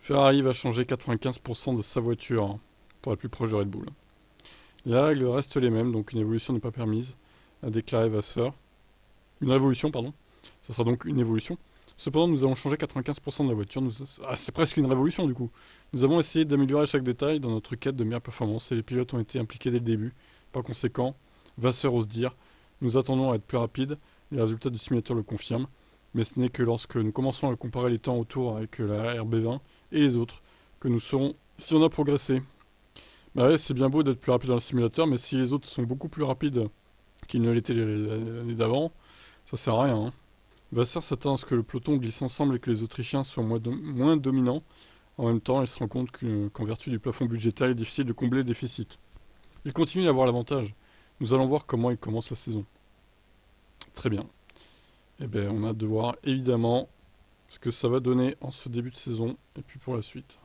Ferrari va changer 95% de sa voiture pour être plus proche de Red Bull. Les règles restent les mêmes, donc une évolution n'est pas permise, a déclaré Vasseur. Une révolution, pardon. Ça sera donc une évolution. Cependant, nous avons changé 95% de la voiture. C'est presque une révolution du coup. Nous avons essayé d'améliorer chaque détail dans notre quête de meilleure performance et les pilotes ont été impliqués dès le début. Par conséquent, Vasseur ose dire, nous attendons à être plus rapides, les résultats du simulateur le confirment, mais ce n'est que lorsque nous commencerons à comparer les temps autour avec la RB20 et les autres que nous saurons si on a progressé. Bah ouais, c'est bien beau d'être plus rapide dans le simulateur, mais si les autres sont beaucoup plus rapides qu'ils ne l'étaient l'année d'avant, ça sert à rien. Hein. Vasseur s'attend à ce que le peloton glisse ensemble et que les Autrichiens soient moins dominants. En même temps, il se rend compte qu'en vertu du plafond budgétaire, il est difficile de combler le déficit. Il continue d'avoir l'avantage. Nous allons voir comment il commence la saison. Très bien. Eh bien, on a hâte de voir évidemment ce que ça va donner en ce début de saison et puis pour la suite.